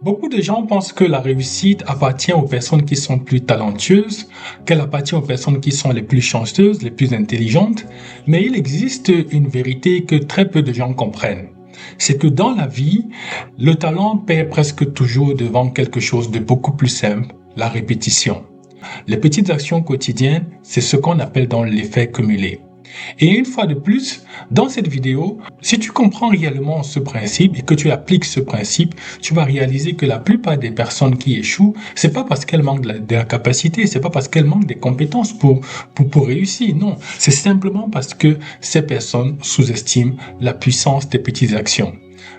Beaucoup de gens pensent que la réussite appartient aux personnes qui sont plus talentueuses, qu'elle appartient aux personnes qui sont les plus chanceuses, les plus intelligentes, mais il existe une vérité que très peu de gens comprennent. C'est que dans la vie, le talent perd presque toujours devant quelque chose de beaucoup plus simple, la répétition. Les petites actions quotidiennes, c'est ce qu'on appelle dans l'effet cumulé. Et une fois de plus, dans cette vidéo, si tu comprends réellement ce principe et que tu appliques ce principe, tu vas réaliser que la plupart des personnes qui échouent, c'est pas parce qu'elles manquent de la capacité, c'est pas parce qu'elles manquent des compétences pour réussir. Non, c'est simplement parce que ces personnes sous-estiment la puissance des petites actions.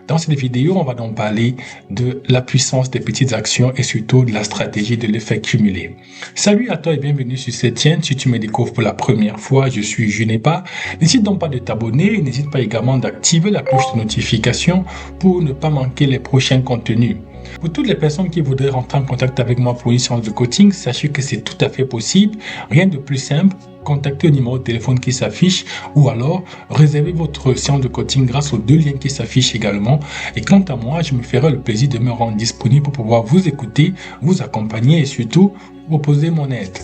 Dans cette vidéo, on va donc parler de la puissance des petites actions et surtout de la stratégie de l'effet cumulé. Salut à toi et bienvenue sur cette chaîne. Si tu me découvres pour la première fois, je suis Junepa. N'hésite donc pas de t'abonner, n'hésite pas également d'activer la cloche de notification pour ne pas manquer les prochains contenus. Pour toutes les personnes qui voudraient rentrer en contact avec moi pour une séance de coaching, sachez que c'est tout à fait possible. Rien de plus simple. Contactez le numéro de téléphone qui s'affiche ou alors réservez votre séance de coaching grâce aux deux liens qui s'affichent également. Et quant à moi, je me ferai le plaisir de me rendre disponible pour pouvoir vous écouter, vous accompagner et surtout vous proposer mon aide.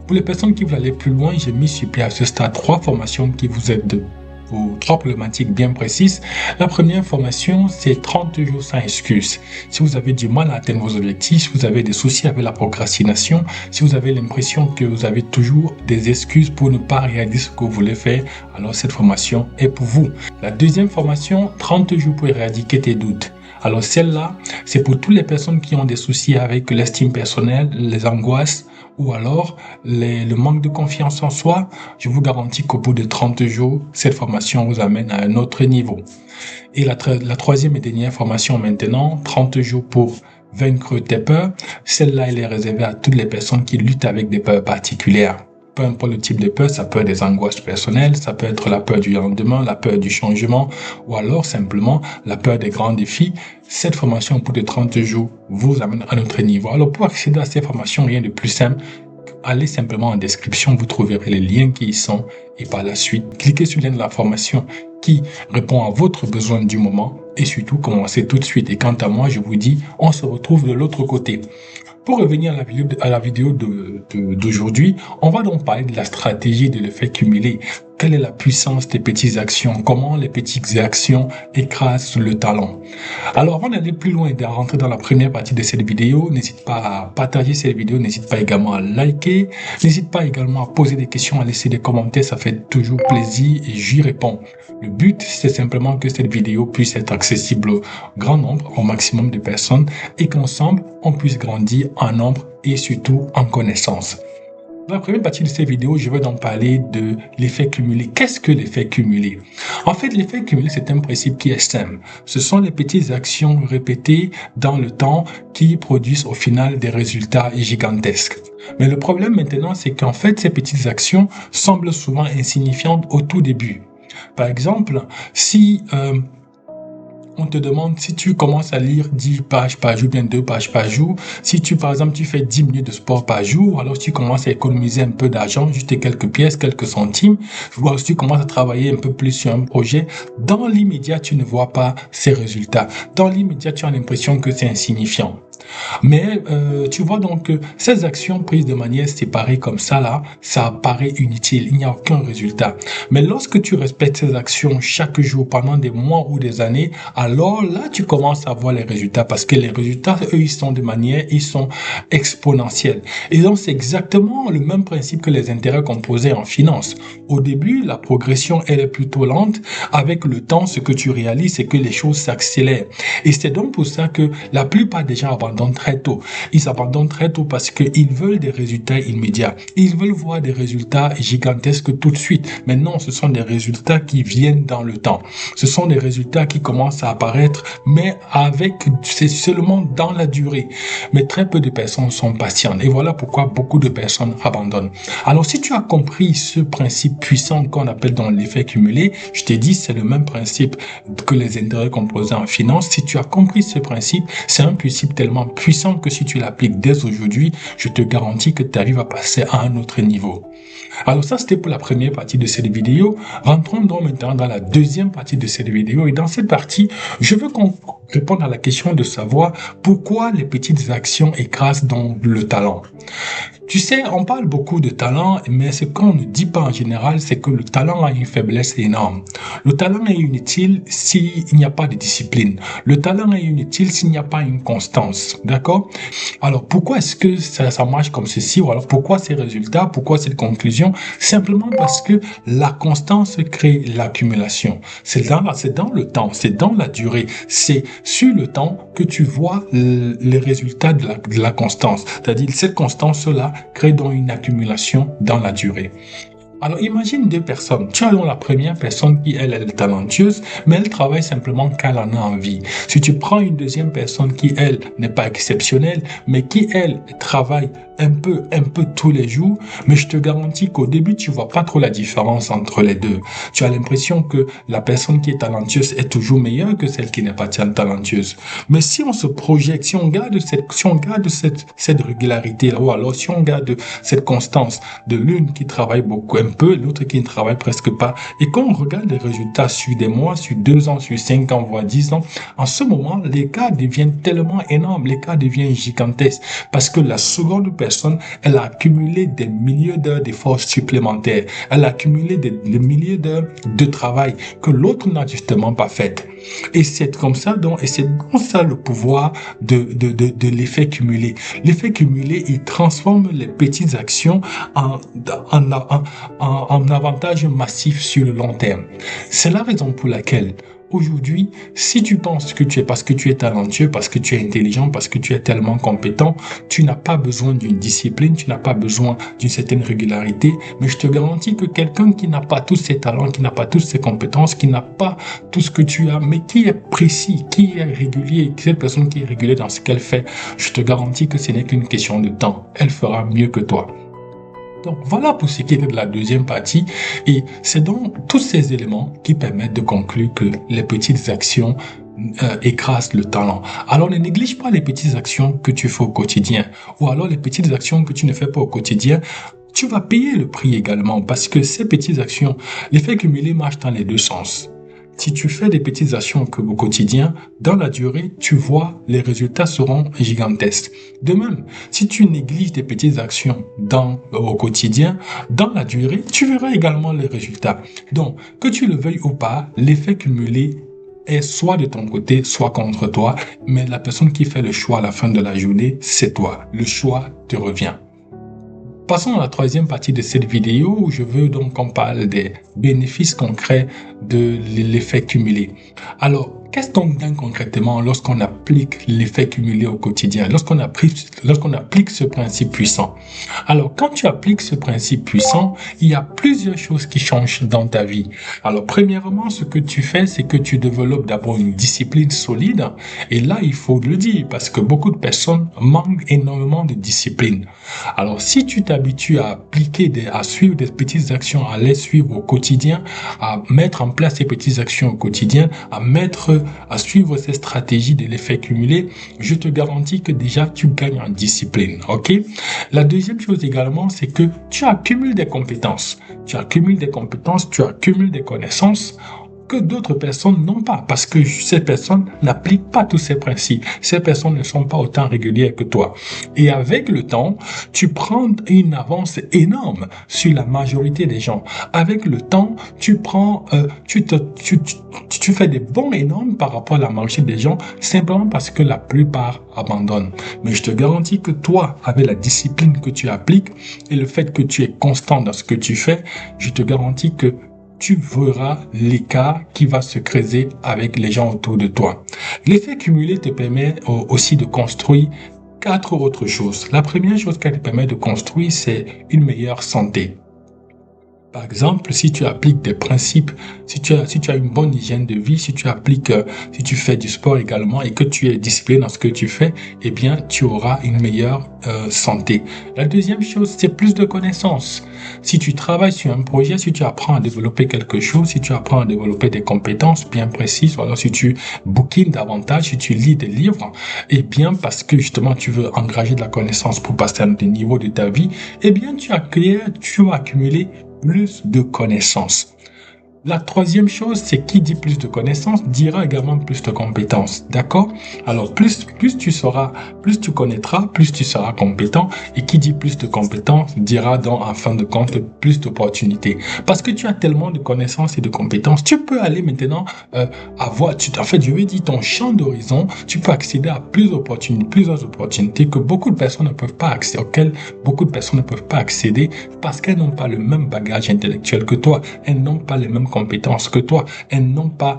Pour les personnes qui veulent aller plus loin, j'ai mis sur pied à ce stade 3 formations qui vous aident pour 3 problématiques bien précises. La première formation, c'est 30 jours sans excuses. Si vous avez du mal à atteindre vos objectifs, si vous avez des soucis avec la procrastination, si vous avez l'impression que vous avez toujours des excuses pour ne pas réaliser ce que vous voulez faire, alors cette formation est pour vous. La deuxième formation, 30 jours pour éradiquer tes doutes. Alors celle-là, c'est pour toutes les personnes qui ont des soucis avec l'estime personnelle, les angoisses ou alors le manque de confiance en soi. Je vous garantis qu'au bout de 30 jours, cette formation vous amène à un autre niveau. Et la troisième et dernière formation maintenant, 30 jours pour vaincre tes peurs. Celle-là, elle est réservée à toutes les personnes qui luttent avec des peurs particulières. Peu importe le type de peur, ça peut être des angoisses personnelles, ça peut être la peur du lendemain, la peur du changement, ou alors simplement la peur des grands défis. Cette formation pour de 30 jours vous amène à notre niveau. Alors pour accéder à ces formations, rien de plus simple, allez simplement en description, vous trouverez les liens qui y sont et par la suite, cliquez sur le lien de la formation qui répond à votre besoin du moment et surtout commencez tout de suite. Et quant à moi, je vous dis, on se retrouve de l'autre côté. Pour revenir à la vidéo d'aujourd'hui, on va donc parler de la stratégie de l'effet cumulé. Quelle est la puissance des petites actions? Comment les petites actions écrasent le talent? Alors, avant d'aller plus loin et de rentrer dans la première partie de cette vidéo, n'hésite pas à partager cette vidéo, n'hésite pas également à liker, n'hésite pas également à poser des questions, à laisser des commentaires, ça fait toujours plaisir et j'y réponds. Le but, c'est simplement que cette vidéo puisse être accessible au grand nombre, au maximum de personnes et qu'ensemble, on puisse grandir en nombre et surtout en connaissance. Dans la première partie de cette vidéo, je vais donc parler de l'effet cumulé. Qu'est-ce que l'effet cumulé? En fait, l'effet cumulé, c'est un principe qui est simple. Ce sont les petites actions répétées dans le temps qui produisent au final des résultats gigantesques. Mais le problème maintenant, c'est qu'en fait, ces petites actions semblent souvent insignifiantes au tout début. Par exemple, si on te demande si tu commences à lire 10 pages par jour, bien 2 pages par jour. Si par exemple, tu fais 10 minutes de sport par jour, alors tu commences à économiser un peu d'argent, juste quelques pièces, quelques centimes. Ou alors si tu commences à travailler un peu plus sur un projet, dans l'immédiat, tu ne vois pas ces résultats. Dans l'immédiat, tu as l'impression que c'est insignifiant. Mais tu vois donc que ces actions prises de manière séparée comme ça là, ça paraît inutile, il n'y a aucun résultat. Mais lorsque tu respectes ces actions chaque jour pendant des mois ou des années, alors là tu commences à voir les résultats parce que les résultats eux ils sont exponentiels. Et donc c'est exactement le même principe que les intérêts composés en finance. Au début, la progression elle est plutôt lente. Avec le temps, ce que tu réalises c'est que les choses s'accélèrent. Et c'est donc pour ça que la plupart des gens abandonnent très tôt. Ils abandonnent très tôt parce qu'ils veulent des résultats immédiats. Ils veulent voir des résultats gigantesques tout de suite. Mais non, ce sont des résultats qui viennent dans le temps. Ce sont des résultats qui commencent à apparaître, mais c'est seulement dans la durée. Mais très peu de personnes sont patientes. Et voilà pourquoi beaucoup de personnes abandonnent. Alors, si tu as compris ce principe puissant qu'on appelle dans l'effet cumulé, je t'ai dit, c'est le même principe que les intérêts composés en finance. Si tu as compris ce principe, c'est un principe tellement puissant que si tu l'appliques dès aujourd'hui, je te garantis que tu arrives à passer à un autre niveau. Alors ça, c'était pour la première partie de cette vidéo. Rentrons donc maintenant dans la deuxième partie de cette vidéo. Et dans cette partie, je veux qu'on répondre à la question de savoir pourquoi les petites actions écrasent donc le talent. Tu sais, on parle beaucoup de talent, mais ce qu'on ne dit pas en général, c'est que le talent a une faiblesse énorme. Le talent est inutile s'il n'y a pas de discipline. Le talent est inutile s'il n'y a pas une constance. D'accord? Alors, pourquoi est-ce que ça marche comme ceci? Ou alors, pourquoi ces résultats? Pourquoi cette conclusion? Simplement parce que la constance crée l'accumulation. C'est dans le temps, c'est dans la durée. C'est sur le temps que tu vois les résultats de la constance. C'est-à-dire, cette constance-là crée donc une accumulation dans la durée. Alors imagine deux personnes. Tu as donc la première personne qui, elle est talentueuse, mais elle travaille simplement qu'elle en a envie. Si tu prends une deuxième personne qui, elle, n'est pas exceptionnelle, mais qui, elle, travaille un peu tous les jours, mais je te garantis qu'au début, tu vois pas trop la différence entre les deux. Tu as l'impression que la personne qui est talentueuse est toujours meilleure que celle qui n'est pas talentueuse. Mais si on se projette, si on garde cette régularité, ou alors si on garde cette constance de l'une qui travaille beaucoup, un peu, l'autre qui ne travaille presque pas, et qu'on regarde les résultats sur des mois, sur 2 ans, sur 5 ans, voire 10 ans, en ce moment, l'écart devient tellement énorme, l'écart devient gigantesque, parce que la seconde personne, elle a accumulé des milliers d'heures d'efforts supplémentaires. Elle a accumulé des milliers d'heures de travail que l'autre n'a justement pas fait. Et c'est comme ça, et c'est comme ça le pouvoir de l'effet cumulé. L'effet cumulé, il transforme les petites actions en avantage massif sur le long terme. C'est la raison pour laquelle aujourd'hui, si tu penses que parce que tu es talentueux, parce que tu es intelligent, parce que tu es tellement compétent, tu n'as pas besoin d'une discipline, tu n'as pas besoin d'une certaine régularité, mais je te garantis que quelqu'un qui n'a pas tous ses talents, qui n'a pas toutes ses compétences, qui n'a pas tout ce que tu as, mais qui est précis, qui est régulier, cette personne qui est régulière dans ce qu'elle fait, je te garantis que ce n'est qu'une question de temps. Elle fera mieux que toi. Donc voilà pour ce qui est de la deuxième partie, et c'est donc tous ces éléments qui permettent de conclure que les petites actions écrasent le talent. Alors ne néglige pas les petites actions que tu fais au quotidien, ou alors les petites actions que tu ne fais pas au quotidien. Tu vas payer le prix également, parce que ces petites actions, l'effet cumulé marche dans les deux sens. Si tu fais des petites actions au quotidien, dans la durée, tu vois, les résultats seront gigantesques. De même, si tu négliges des petites actions au quotidien, dans la durée, tu verras également les résultats. Donc, que tu le veuilles ou pas, l'effet cumulé est soit de ton côté, soit contre toi, mais la personne qui fait le choix à la fin de la journée, c'est toi. Le choix te revient. Passons à la troisième partie de cette vidéo où je veux donc qu'on parle des bénéfices concrets de l'effet cumulé. Alors, qu'est-ce qu'on gagne concrètement lorsqu'on applique l'effet cumulé au quotidien, lorsqu'on applique ce principe puissant? Alors, quand tu appliques ce principe puissant, il y a plusieurs choses qui changent dans ta vie. Alors, premièrement, ce que tu fais, c'est que tu développes d'abord une discipline solide. Et là, il faut le dire, parce que beaucoup de personnes manquent énormément de discipline. Alors, si tu t'habitues à suivre des petites actions, à les suivre au quotidien, à mettre en place ces petites actions au quotidien, à suivre ces stratégies de l'effet cumulé, je te garantis que déjà tu gagnes en discipline. Ok? La deuxième chose également, c'est que tu accumules des compétences. Tu accumules des connaissances que d'autres personnes n'ont pas, parce que ces personnes n'appliquent pas tous ces principes. Ces personnes ne sont pas autant régulières que toi. Et avec le temps, tu prends une avance énorme sur la majorité des gens. Avec le temps, tu fais des bons énormes par rapport à la majorité des gens, simplement parce que la plupart abandonnent. Mais je te garantis que toi, avec la discipline que tu appliques et le fait que tu es constant dans ce que tu fais, je te garantis que tu verras l'écart qui va se creuser avec les gens autour de toi. L'effet cumulé te permet aussi de construire 4 autres choses. La première chose qu'elle te permet de construire, c'est une meilleure santé. Par exemple, si tu appliques des principes, si tu as une bonne hygiène de vie, si tu fais du sport également et que tu es discipliné dans ce que tu fais, eh bien, tu auras une meilleure santé. La deuxième chose, c'est plus de connaissances. Si tu travailles sur un projet, si tu apprends à développer quelque chose, si tu apprends à développer des compétences bien précises, ou alors si tu bouquines davantage, si tu lis des livres, eh bien, parce que justement, tu veux engager de la connaissance pour passer à un niveau de ta vie, eh bien, tu vas accumuler plus de connaissances. La troisième chose, c'est qui dit plus de connaissances dira également plus de compétences. D'accord? Alors, plus tu sauras, plus tu connaîtras, plus tu seras compétent. Et qui dit plus de compétences dira donc, en fin de compte, plus d'opportunités. Parce que tu as tellement de connaissances et de compétences, tu peux aller maintenant en fait, je veux dire, ton champ d'horizon, tu peux accéder à plusieurs opportunités que beaucoup de personnes ne peuvent pas accéder, auxquelles beaucoup de personnes ne peuvent pas accéder parce qu'elles n'ont pas le même bagage intellectuel que toi. Elles n'ont pas les mêmes compétences que toi. Elles n'ont pas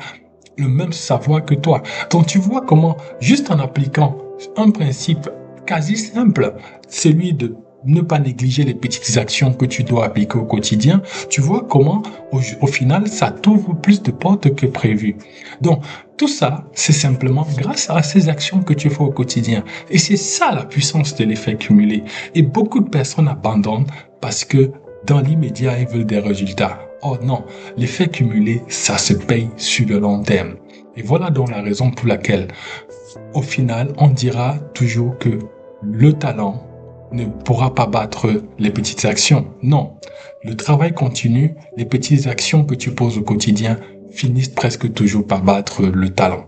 le même savoir que toi. Donc tu vois comment, juste en appliquant un principe quasi simple, celui de ne pas négliger les petites actions que tu dois appliquer au quotidien, tu vois comment au final ça t'ouvre plus de portes que prévu. Donc tout ça, c'est simplement grâce à ces actions que tu fais au quotidien. Et c'est ça la puissance de l'effet cumulé. Et beaucoup de personnes abandonnent parce que dans l'immédiat, ils veulent des résultats. Oh non, l'effet cumulé, ça se paye sur le long terme. Et voilà donc la raison pour laquelle, au final, on dira toujours que le talent ne pourra pas battre les petites actions. Non, le travail continu, les petites actions que tu poses au quotidien finissent presque toujours par battre le talent.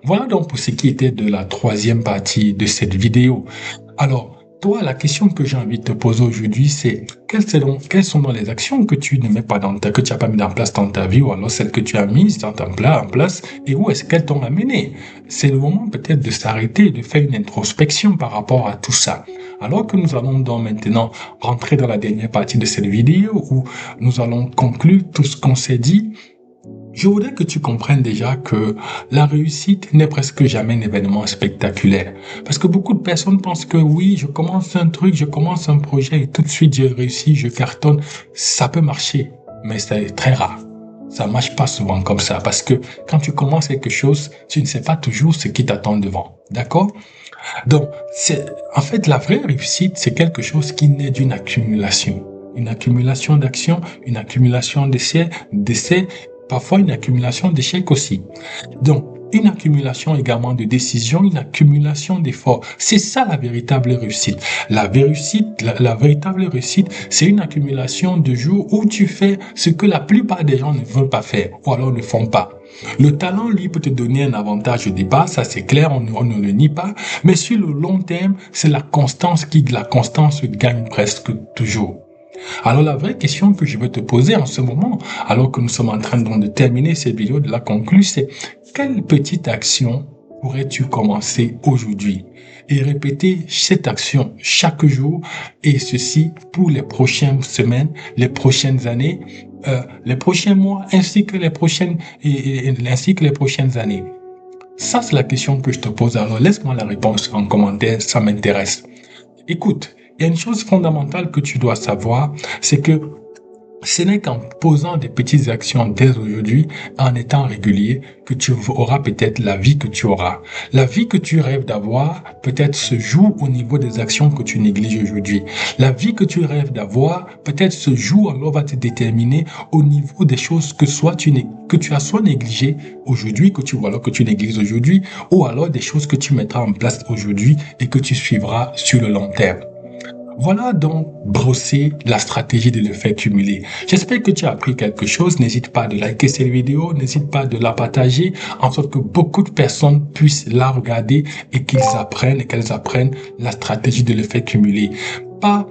Voilà donc pour ce qui était de la troisième partie de cette vidéo. Alors, toi, la question que j'ai envie de te poser aujourd'hui, c'est quelles sont donc les actions que tu ne mets pas que tu n'as pas mis en place dans ta vie, ou alors celles que tu as mises en place, et où est-ce qu'elles t'ont amené? C'est le moment peut-être de s'arrêter, de faire une introspection par rapport à tout ça. Alors que nous allons donc maintenant rentrer dans la dernière partie de cette vidéo, où nous allons conclure tout ce qu'on s'est dit. Je voudrais que tu comprennes déjà que la réussite n'est presque jamais un événement spectaculaire. Parce que beaucoup de personnes pensent que oui, je commence un truc, je commence un projet et tout de suite je réussis, je cartonne. Ça peut marcher, mais c'est très rare. Ça marche pas souvent comme ça parce que quand tu commences quelque chose, tu ne sais pas toujours ce qui t'attend devant. D'accord? Donc, en fait, la vraie réussite, c'est quelque chose qui naît d'une accumulation. Une accumulation d'actions, une accumulation d'essais, parfois une accumulation d'échecs aussi. Donc, une accumulation également de décisions, une accumulation d'efforts. C'est ça la véritable réussite. La véritable réussite, c'est une accumulation de jours où tu fais ce que la plupart des gens ne veulent pas faire ou alors ne font pas. Le talent, lui, peut te donner un avantage au départ, ça c'est clair, on ne le nie pas, mais sur le long terme, c'est la constance gagne presque toujours. Alors la vraie question que je veux te poser en ce moment, alors que nous sommes en train de terminer cette vidéo, de la conclure, c'est quelle petite action pourrais-tu commencer aujourd'hui et répéter cette action chaque jour, et ceci pour les prochaines semaines, les prochaines années, les prochains mois, ainsi que les prochaines années. Ça, c'est la question que je te pose. Alors laisse-moi la réponse en commentaire, ça m'intéresse. Écoute, il y a une chose fondamentale que tu dois savoir, c'est que ce n'est qu'en posant des petites actions dès aujourd'hui, en étant régulier, que tu auras peut-être la vie que tu auras. La vie que tu rêves d'avoir, peut-être se joue au niveau des actions que tu négliges aujourd'hui. La vie que tu rêves d'avoir, peut-être se joue, alors va te déterminer au niveau des choses que tu as soit négligées aujourd'hui, que tu négliges aujourd'hui, ou alors des choses que tu mettras en place aujourd'hui et que tu suivras sur le long terme. Voilà donc brosser la stratégie de l'effet cumulé. J'espère que tu as appris quelque chose. N'hésite pas de liker cette vidéo, n'hésite pas de la partager, en sorte que beaucoup de personnes puissent la regarder et qu'elles apprennent la stratégie de l'effet cumulé. Pas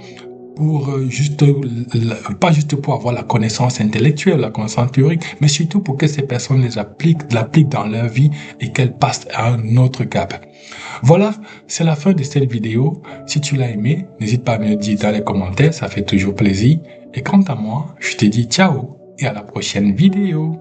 juste pour avoir la connaissance intellectuelle, la connaissance théorique, mais surtout pour que ces personnes l'appliquent dans leur vie et qu'elles passent à un autre cap. Voilà, c'est la fin de cette vidéo. Si tu l'as aimé, n'hésite pas à me le dire dans les commentaires, ça fait toujours plaisir. Et quant à moi, je te dis ciao et à la prochaine vidéo.